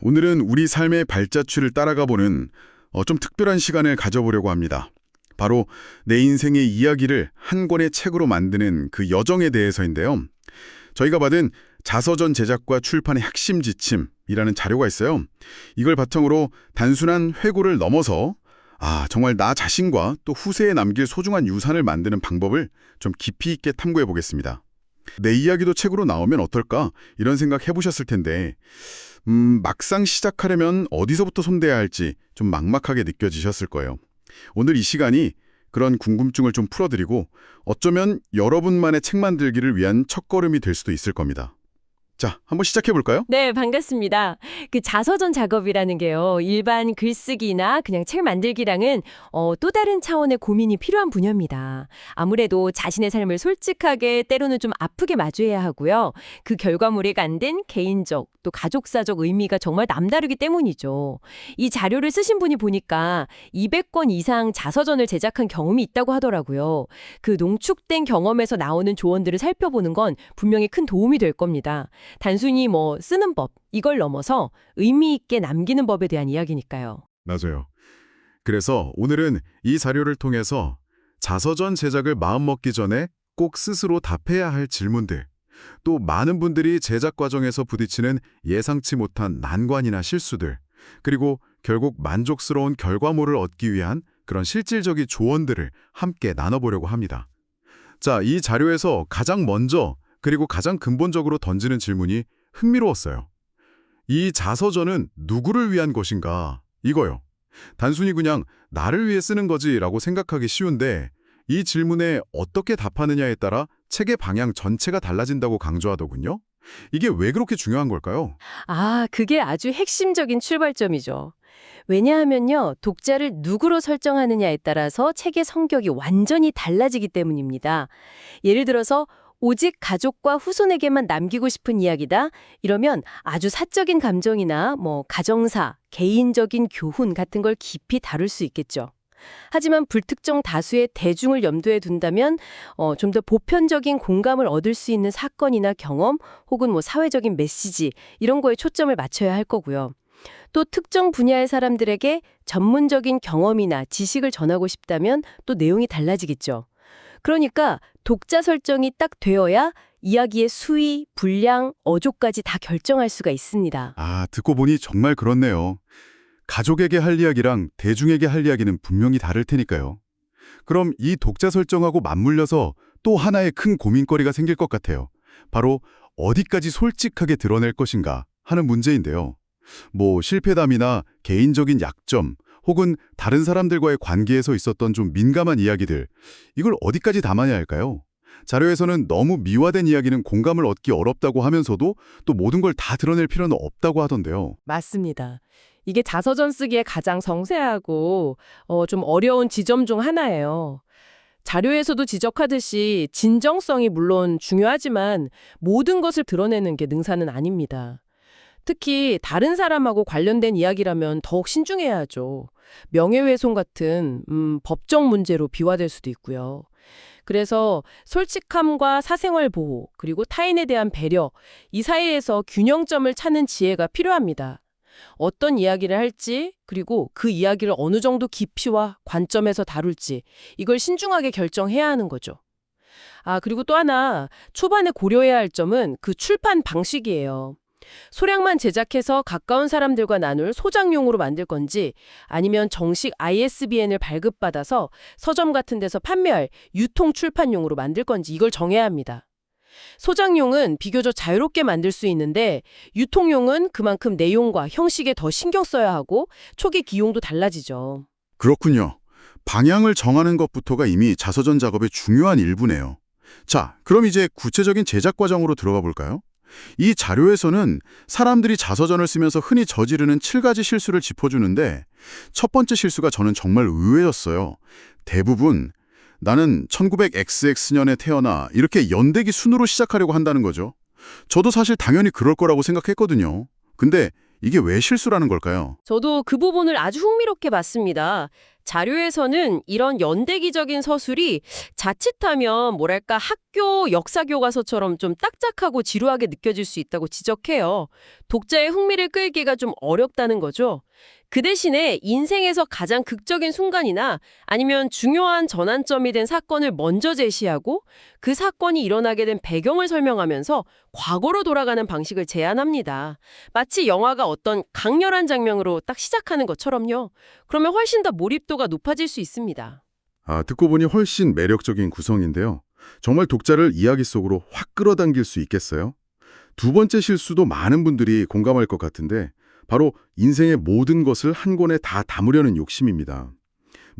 오늘은 우리 삶의 발자취를 따라가 보는 좀 특별한 시간을 가져보려고 합니다. 바로 내 인생의 이야기를 한 권의 책으로 만드는 그 여정에 대해서인데요. 저희가 받은 자서전 제작과 출판의 핵심 지침이라는 자료가 있어요. 이걸 바탕으로 단순한 회고를 넘어서 정말 나 자신과 또 후세에 남길 소중한 유산을 만드는 방법을 좀 깊이 있게 탐구해 보겠습니다. 내 이야기도 책으로 나오면 어떨까? 이런 생각 해보셨을 텐데 막상 시작하려면 어디서부터 손대야 할지 좀 막막하게 느껴지셨을 거예요. 오늘 이 시간이 그런 궁금증을 좀 풀어드리고 어쩌면 여러분만의 책 만들기를 위한 첫걸음이 될 수도 있을 겁니다. 자, 한번 시작해볼까요? 네, 반갑습니다. 그 자서전 작업이라는 게요. 일반 글쓰기나 그냥 책 만들기랑은 또 다른 차원의 고민이 필요한 분야입니다. 아무래도 자신의 삶을 솔직하게 때로는 좀 아프게 마주해야 하고요. 그 결과물에 갖는 개인적 또 가족사적 의미가 정말 남다르기 때문이죠. 이 자료를 쓰신 분이 보니까 200권 이상 자서전을 제작한 경험이 있다고 하더라고요. 그 농축된 경험에서 나오는 조언들을 살펴보는 건 분명히 큰 도움이 될 겁니다. 단순히 쓰는 법, 이걸 넘어서 의미 있게 남기는 법에 대한 이야기니까요. 맞아요. 그래서 오늘은 이 자료를 통해서 자서전 제작을 마음먹기 전에 꼭 스스로 답해야 할 질문들, 또 많은 분들이 제작 과정에서 부딪히는 예상치 못한 난관이나 실수들, 그리고 결국 만족스러운 결과물을 얻기 위한 그런 실질적인 조언들을 함께 나눠보려고 합니다. 자, 이 자료에서 가장 먼저 그리고 가장 근본적으로 던지는 질문이 흥미로웠어요. 이 자서전은 누구를 위한 것인가? 이거요. 단순히 그냥 나를 위해 쓰는 거지라고 생각하기 쉬운데 이 질문에 어떻게 답하느냐에 따라 책의 방향 전체가 달라진다고 강조하더군요. 이게 왜 그렇게 중요한 걸까요? 그게 아주 핵심적인 출발점이죠. 왜냐하면요, 독자를 누구로 설정하느냐에 따라서 책의 성격이 완전히 달라지기 때문입니다. 예를 들어서 오직 가족과 후손에게만 남기고 싶은 이야기다. 이러면 아주 사적인 감정이나 가정사, 개인적인 교훈 같은 걸 깊이 다룰 수 있겠죠. 하지만 불특정 다수의 대중을 염두에 둔다면 좀 더 보편적인 공감을 얻을 수 있는 사건이나 경험 혹은 사회적인 메시지 이런 거에 초점을 맞춰야 할 거고요. 또 특정 분야의 사람들에게 전문적인 경험이나 지식을 전하고 싶다면 또 내용이 달라지겠죠. 그러니까 독자 설정이 딱 되어야 이야기의 수위, 분량, 어조까지 다 결정할 수가 있습니다. 듣고 보니 정말 그렇네요. 가족에게 할 이야기랑 대중에게 할 이야기는 분명히 다를 테니까요. 그럼 이 독자 설정하고 맞물려서 또 하나의 큰 고민거리가 생길 것 같아요. 바로 어디까지 솔직하게 드러낼 것인가 하는 문제인데요. 실패담이나 개인적인 약점, 혹은 다른 사람들과의 관계에서 있었던 좀 민감한 이야기들, 이걸 어디까지 담아야 할까요? 자료에서는 너무 미화된 이야기는 공감을 얻기 어렵다고 하면서도 또 모든 걸 다 드러낼 필요는 없다고 하던데요. 맞습니다. 이게 자서전 쓰기에 가장 성세하고 좀 어려운 지점 중 하나예요. 자료에서도 지적하듯이 진정성이 물론 중요하지만 모든 것을 드러내는 게 능사는 아닙니다. 특히 다른 사람하고 관련된 이야기라면 더욱 신중해야 하죠. 명예훼손 같은 법적 문제로 비화될 수도 있고요. 그래서 솔직함과 사생활 보호, 그리고 타인에 대한 배려, 이 사이에서 균형점을 찾는 지혜가 필요합니다. 어떤 이야기를 할지, 그리고 그 이야기를 어느 정도 깊이와 관점에서 다룰지, 이걸 신중하게 결정해야 하는 거죠. 그리고 또 하나, 초반에 고려해야 할 점은 그 출판 방식이에요. 소량만 제작해서 가까운 사람들과 나눌 소장용으로 만들 건지 아니면 정식 ISBN을 발급받아서 서점 같은 데서 판매할 유통 출판용으로 만들 건지 이걸 정해야 합니다. 소장용은 비교적 자유롭게 만들 수 있는데 유통용은 그만큼 내용과 형식에 더 신경 써야 하고 초기 비용도 달라지죠. 그렇군요. 방향을 정하는 것부터가 이미 자서전 작업의 중요한 일부네요. 자, 그럼 이제 구체적인 제작 과정으로 들어가 볼까요? 이 자료에서는 사람들이 자서전을 쓰면서 흔히 저지르는 7가지 실수를 짚어주는데 첫 번째 실수가 저는 정말 의외였어요. 대부분 나는 1900XX년에 태어나 이렇게 연대기 순으로 시작하려고 한다는 거죠. 저도 사실 당연히 그럴 거라고 생각했거든요. 근데 이게 왜 실수라는 걸까요? 저도 그 부분을 아주 흥미롭게 봤습니다. 자료에서는 이런 연대기적인 서술이 자칫하면 뭐랄까 학교 역사 교과서처럼 좀 딱딱하고 지루하게 느껴질 수 있다고 지적해요. 독자의 흥미를 끌기가 좀 어렵다는 거죠. 그 대신에 인생에서 가장 극적인 순간이나 아니면 중요한 전환점이 된 사건을 먼저 제시하고 그 사건이 일어나게 된 배경을 설명하면서 과거로 돌아가는 방식을 제안합니다. 마치 영화가 어떤 강렬한 장면으로 딱 시작하는 것처럼요. 그러면 훨씬 더 몰입도가 높아질 수 있습니다. 듣고 보니 훨씬 매력적인 구성인데요. 정말 독자를 이야기 속으로 확 끌어당길 수 있겠어요? 두 번째 실수도 많은 분들이 공감할 것 같은데 바로 인생의 모든 것을 한 권에 다 담으려는 욕심입니다.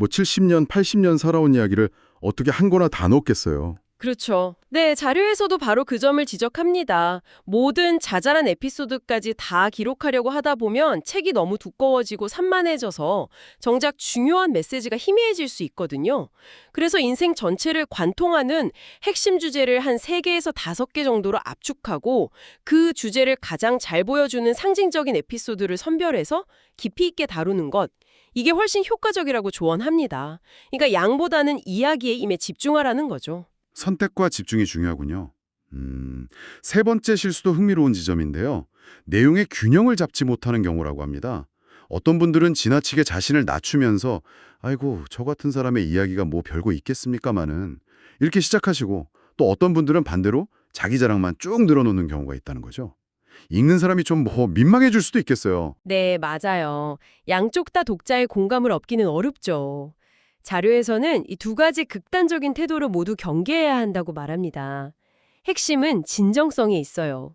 70년, 80년 살아온 이야기를 어떻게 한 권에 다 넣겠어요? 그렇죠. 네, 자료에서도 바로 그 점을 지적합니다. 모든 자잘한 에피소드까지 다 기록하려고 하다 보면 책이 너무 두꺼워지고 산만해져서 정작 중요한 메시지가 희미해질 수 있거든요. 그래서 인생 전체를 관통하는 핵심 주제를 한 3개에서 5개 정도로 압축하고 그 주제를 가장 잘 보여주는 상징적인 에피소드를 선별해서 깊이 있게 다루는 것. 이게 훨씬 효과적이라고 조언합니다. 그러니까 양보다는 이야기에 임에 집중하라는 거죠. 선택과 집중이 중요하군요. 세 번째 실수도 흥미로운 지점인데요. 내용의 균형을 잡지 못하는 경우라고 합니다. 어떤 분들은 지나치게 자신을 낮추면서 아이고 저 같은 사람의 이야기가 뭐 별거 있겠습니까마는 이렇게 시작하시고 또 어떤 분들은 반대로 자기 자랑만 쭉 늘어놓는 경우가 있다는 거죠. 읽는 사람이 좀 민망해질 수도 있겠어요. 네, 맞아요. 양쪽 다 독자의 공감을 얻기는 어렵죠. 자료에서는 이 2가지 극단적인 태도를 모두 경계해야 한다고 말합니다. 핵심은 진정성이 있어요.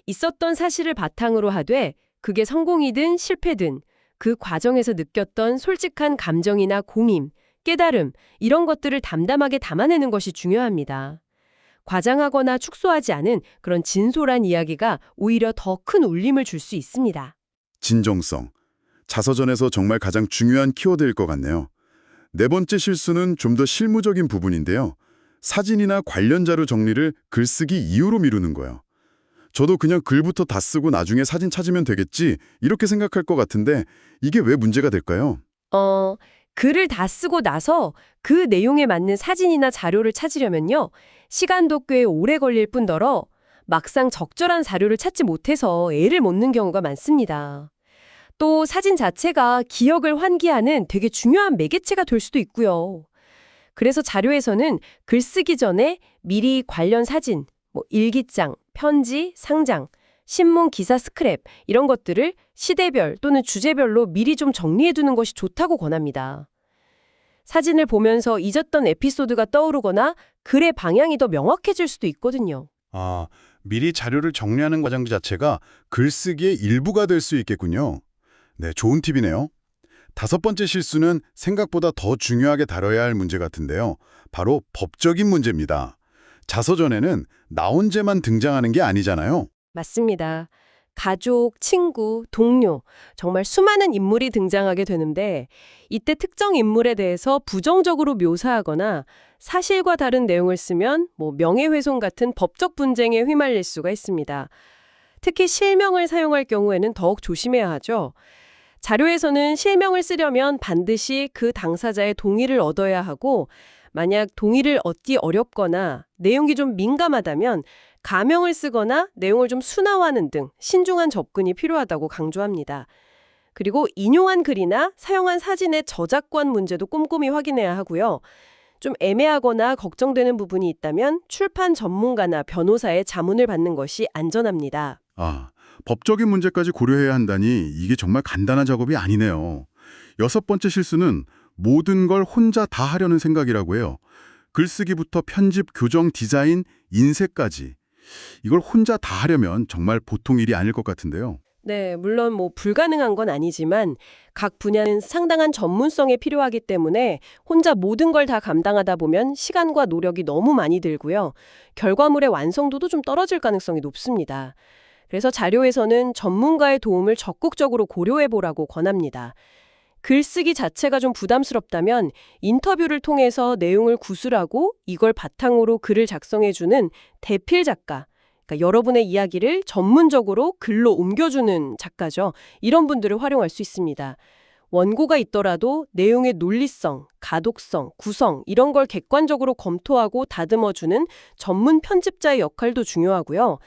있었던 사실을 바탕으로 하되 그게 성공이든 실패든 그 과정에서 느꼈던 솔직한 감정이나 공임, 깨달음 이런 것들을 담담하게 담아내는 것이 중요합니다. 과장하거나 축소하지 않은 그런 진솔한 이야기가 오히려 더 큰 울림을 줄 수 있습니다. 진정성. 자서전에서 정말 가장 중요한 키워드일 것 같네요. 네 번째 실수는 좀 더 실무적인 부분인데요. 사진이나 관련 자료 정리를 글쓰기 이후로 미루는 거예요. 저도 그냥 글부터 다 쓰고 나중에 사진 찾으면 되겠지 이렇게 생각할 것 같은데 이게 왜 문제가 될까요? 글을 다 쓰고 나서 그 내용에 맞는 사진이나 자료를 찾으려면요. 시간도 꽤 오래 걸릴 뿐더러 막상 적절한 자료를 찾지 못해서 애를 못 넣는 경우가 많습니다. 또 사진 자체가 기억을 환기하는 되게 중요한 매개체가 될 수도 있고요. 그래서 자료에서는 글쓰기 전에 미리 관련 사진, 일기장, 편지, 상장, 신문 기사 스크랩 이런 것들을 시대별 또는 주제별로 미리 좀 정리해두는 것이 좋다고 권합니다. 사진을 보면서 잊었던 에피소드가 떠오르거나 글의 방향이 더 명확해질 수도 있거든요. 미리 자료를 정리하는 과정 자체가 글쓰기의 일부가 될 수 있겠군요. 네, 좋은 팁이네요. 다섯 번째 실수는 생각보다 더 중요하게 다뤄야 할 문제 같은데요. 바로 법적인 문제입니다. 자서전에는 나온죄만 등장하는 게 아니잖아요. 맞습니다. 가족, 친구, 동료, 정말 수많은 인물이 등장하게 되는데 이때 특정 인물에 대해서 부정적으로 묘사하거나 사실과 다른 내용을 쓰면 명예훼손 같은 법적 분쟁에 휘말릴 수가 있습니다. 특히 실명을 사용할 경우에는 더욱 조심해야 하죠. 자료에서는 실명을 쓰려면 반드시 그 당사자의 동의를 얻어야 하고 만약 동의를 얻기 어렵거나 내용이 좀 민감하다면 가명을 쓰거나 내용을 좀 순화하는 등 신중한 접근이 필요하다고 강조합니다. 그리고 인용한 글이나 사용한 사진의 저작권 문제도 꼼꼼히 확인해야 하고요. 좀 애매하거나 걱정되는 부분이 있다면 출판 전문가나 변호사의 자문을 받는 것이 안전합니다. 법적인 문제까지 고려해야 한다니 이게 정말 간단한 작업이 아니네요. 여섯 번째 실수는 모든 걸 혼자 다 하려는 생각이라고 해요. 글쓰기부터 편집, 교정, 디자인, 인쇄까지. 이걸 혼자 다 하려면 정말 보통 일이 아닐 것 같은데요. 네, 물론 불가능한 건 아니지만 각 분야는 상당한 전문성이 필요하기 때문에 혼자 모든 걸 다 감당하다 보면 시간과 노력이 너무 많이 들고요. 결과물의 완성도도 좀 떨어질 가능성이 높습니다. 그래서 자료에서는 전문가의 도움을 적극적으로 고려해보라고 권합니다. 글쓰기 자체가 좀 부담스럽다면 인터뷰를 통해서 내용을 구술하고 이걸 바탕으로 글을 작성해주는 대필 작가, 그러니까 여러분의 이야기를 전문적으로 글로 옮겨주는 작가죠. 이런 분들을 활용할 수 있습니다. 원고가 있더라도 내용의 논리성, 가독성, 구성 이런 걸 객관적으로 검토하고 다듬어주는 전문 편집자의 역할도 중요하고요.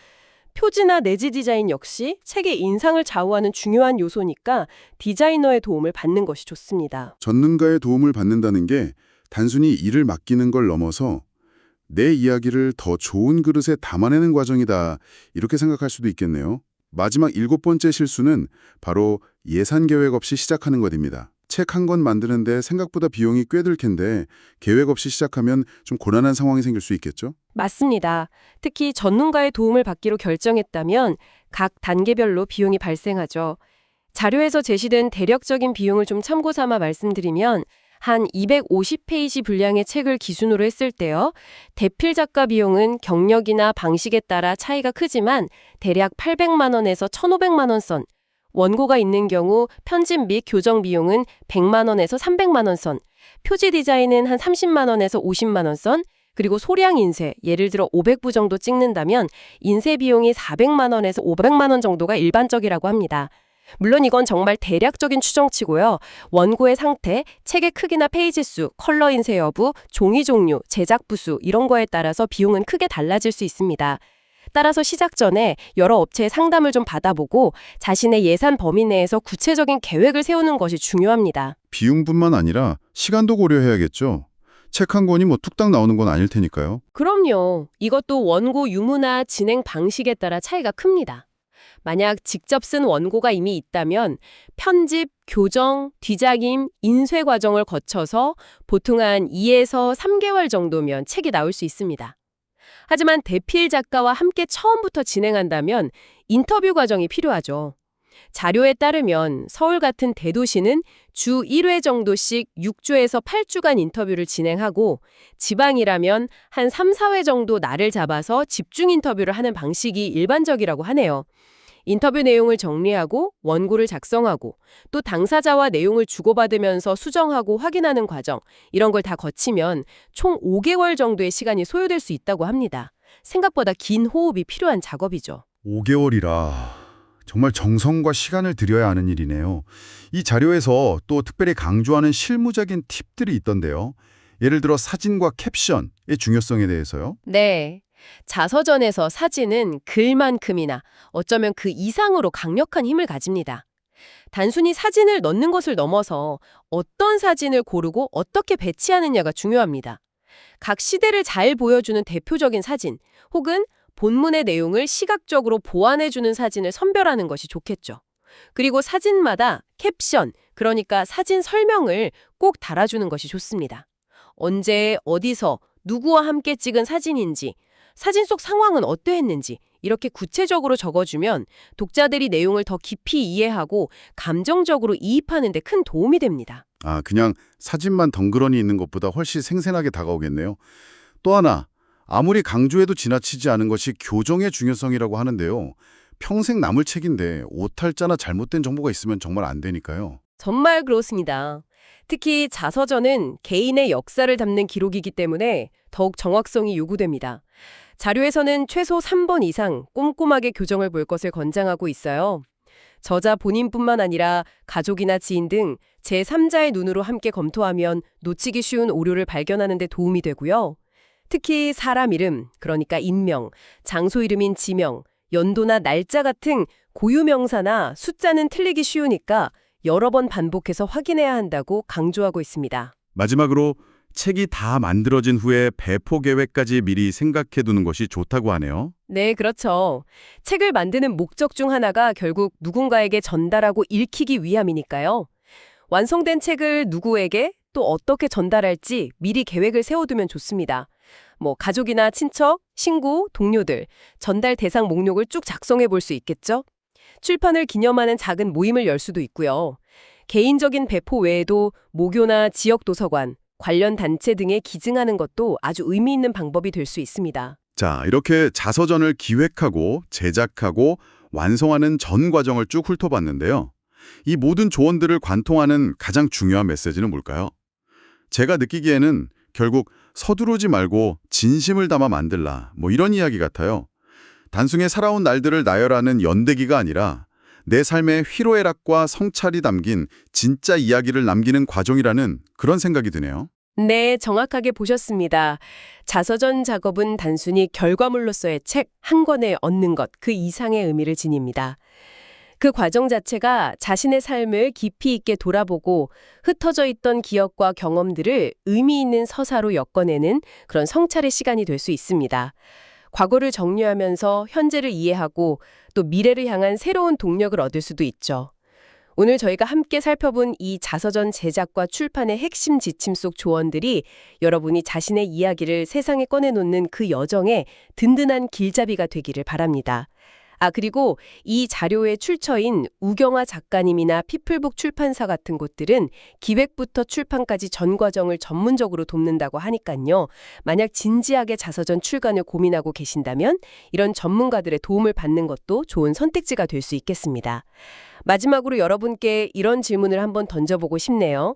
표지나 내지 디자인 역시 책의 인상을 좌우하는 중요한 요소니까 디자이너의 도움을 받는 것이 좋습니다. 전문가의 도움을 받는다는 게 단순히 일을 맡기는 걸 넘어서 내 이야기를 더 좋은 그릇에 담아내는 과정이다, 이렇게 생각할 수도 있겠네요. 마지막 7번째 실수는 바로 예산 계획 없이 시작하는 것입니다. 책 한 권 만드는데 생각보다 비용이 꽤 들 텐데 계획 없이 시작하면 좀 곤란한 상황이 생길 수 있겠죠? 맞습니다. 특히 전문가의 도움을 받기로 결정했다면 각 단계별로 비용이 발생하죠. 자료에서 제시된 대략적인 비용을 좀 참고 삼아 말씀드리면 한 250페이지 분량의 책을 기준으로 했을 때요. 대필 작가 비용은 경력이나 방식에 따라 차이가 크지만 대략 800만 원에서 1,500만 원 선, 원고가 있는 경우 편집 및 교정 비용은 100만 원에서 300만 원 선, 표지 디자인은 한 30만 원에서 50만 원 선, 그리고 소량 인쇄, 예를 들어 500부 정도 찍는다면 인쇄 비용이 400만 원에서 500만 원 정도가 일반적이라고 합니다. 물론 이건 정말 대략적인 추정치고요. 원고의 상태, 책의 크기나 페이지 수, 컬러 인쇄 여부, 종이 종류, 제작 부수 이런 거에 따라서 비용은 크게 달라질 수 있습니다. 따라서 시작 전에 여러 업체의 상담을 좀 받아보고 자신의 예산 범위 내에서 구체적인 계획을 세우는 것이 중요합니다. 비용뿐만 아니라 시간도 고려해야겠죠. 책 한 권이 뭐 뚝딱 나오는 건 아닐 테니까요. 그럼요. 이것도 원고 유무나 진행 방식에 따라 차이가 큽니다. 만약 직접 쓴 원고가 이미 있다면 편집, 교정, 뒤작임, 인쇄 과정을 거쳐서 보통 한 2에서 3개월 정도면 책이 나올 수 있습니다. 하지만 대필 작가와 함께 처음부터 진행한다면 인터뷰 과정이 필요하죠. 자료에 따르면 서울 같은 대도시는 주 1회 정도씩 6주에서 8주간 인터뷰를 진행하고 지방이라면 한 3, 4회 정도 날을 잡아서 집중 인터뷰를 하는 방식이 일반적이라고 하네요. 인터뷰 내용을 정리하고 원고를 작성하고 또 당사자와 내용을 주고받으면서 수정하고 확인하는 과정, 이런 걸 다 거치면 총 5개월 정도의 시간이 소요될 수 있다고 합니다. 생각보다 긴 호흡이 필요한 작업이죠. 5개월이라 정말 정성과 시간을 들여야 하는 일이네요. 이 자료에서 또 특별히 강조하는 실무적인 팁들이 있던데요. 예를 들어 사진과 캡션의 중요성에 대해서요. 네. 자서전에서 사진은 글만큼이나 어쩌면 그 이상으로 강력한 힘을 가집니다. 단순히 사진을 넣는 것을 넘어서 어떤 사진을 고르고 어떻게 배치하느냐가 중요합니다. 각 시대를 잘 보여주는 대표적인 사진, 혹은 본문의 내용을 시각적으로 보완해주는 사진을 선별하는 것이 좋겠죠. 그리고 사진마다 캡션, 그러니까 사진 설명을 꼭 달아주는 것이 좋습니다. 언제, 어디서, 누구와 함께 찍은 사진인지, 사진 속 상황은 어떠했는지 이렇게 구체적으로 적어주면 독자들이 내용을 더 깊이 이해하고 감정적으로 이입하는 데 큰 도움이 됩니다. 아, 그냥 사진만 덩그러니 있는 것보다 훨씬 생생하게 다가오겠네요. 또 하나, 아무리 강조해도 지나치지 않은 것이 교정의 중요성이라고 하는데요. 평생 남을 책인데 오탈자나 잘못된 정보가 있으면 정말 안 되니까요. 정말 그렇습니다. 특히 자서전은 개인의 역사를 담는 기록이기 때문에 더욱 정확성이 요구됩니다. 자료에서는 최소 3번 이상 꼼꼼하게 교정을 볼 것을 권장하고 있어요. 저자 본인뿐만 아니라 가족이나 지인 등 제3자의 눈으로 함께 검토하면 놓치기 쉬운 오류를 발견하는 데 도움이 되고요. 특히 사람 이름, 그러니까 인명, 장소 이름인 지명, 연도나 날짜 같은 고유 명사나 숫자는 틀리기 쉬우니까 여러 번 반복해서 확인해야 한다고 강조하고 있습니다. 마지막으로 책이 다 만들어진 후에 배포 계획까지 미리 생각해두는 것이 좋다고 하네요. 네, 그렇죠. 책을 만드는 목적 중 하나가 결국 누군가에게 전달하고 읽히기 위함이니까요. 완성된 책을 누구에게 또 어떻게 전달할지 미리 계획을 세워두면 좋습니다. 가족이나 친척, 친구, 동료들, 전달 대상 목록을 쭉 작성해 볼 수 있겠죠? 출판을 기념하는 작은 모임을 열 수도 있고요. 개인적인 배포 외에도 모교나 지역 도서관, 관련 단체 등에 기증하는 것도 아주 의미 있는 방법이 될 수 있습니다. 자, 이렇게 자서전을 기획하고 제작하고 완성하는 전 과정을 쭉 훑어봤는데요. 이 모든 조언들을 관통하는 가장 중요한 메시지는 뭘까요? 제가 느끼기에는 결국 서두르지 말고 진심을 담아 만들라, 이런 이야기 같아요. 단순히 살아온 날들을 나열하는 연대기가 아니라 내 삶의 희로애락과 성찰이 담긴 진짜 이야기를 남기는 과정이라는 그런 생각이 드네요. 네, 정확하게 보셨습니다. 자서전 작업은 단순히 결과물로서의 책 한 권에 얻는 것 그 이상의 의미를 지닙니다. 그 과정 자체가 자신의 삶을 깊이 있게 돌아보고 흩어져 있던 기억과 경험들을 의미 있는 서사로 엮어내는 그런 성찰의 시간이 될 수 있습니다. 과거를 정리하면서 현재를 이해하고 또 미래를 향한 새로운 동력을 얻을 수도 있죠. 오늘 저희가 함께 살펴본 이 자서전 제작과 출판의 핵심 지침 속 조언들이 여러분이 자신의 이야기를 세상에 꺼내놓는 그 여정에 든든한 길잡이가 되기를 바랍니다. 그리고 이 자료의 출처인 우경화 작가님이나 피플북 출판사 같은 곳들은 기획부터 출판까지 전 과정을 전문적으로 돕는다고 하니까요. 만약 진지하게 자서전 출간을 고민하고 계신다면 이런 전문가들의 도움을 받는 것도 좋은 선택지가 될 수 있겠습니다. 마지막으로 여러분께 이런 질문을 한번 던져보고 싶네요.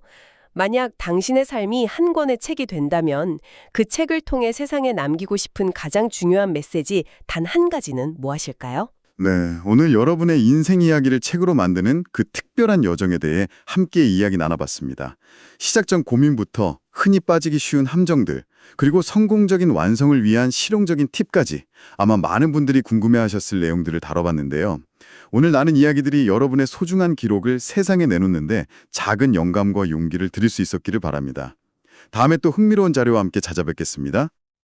만약 당신의 삶이 한 권의 책이 된다면 그 책을 통해 세상에 남기고 싶은 가장 중요한 메시지 단 한 가지는 무엇일까요? 네, 오늘 여러분의 인생 이야기를 책으로 만드는 그 특별한 여정에 대해 함께 이야기 나눠봤습니다. 시작 전 고민부터 흔히 빠지기 쉬운 함정들, 그리고 성공적인 완성을 위한 실용적인 팁까지 아마 많은 분들이 궁금해하셨을 내용들을 다뤄봤는데요. 오늘 나눈 이야기들이 여러분의 소중한 기록을 세상에 내놓는데 작은 영감과 용기를 드릴 수 있었기를 바랍니다. 다음에 또 흥미로운 자료와 함께 찾아뵙겠습니다.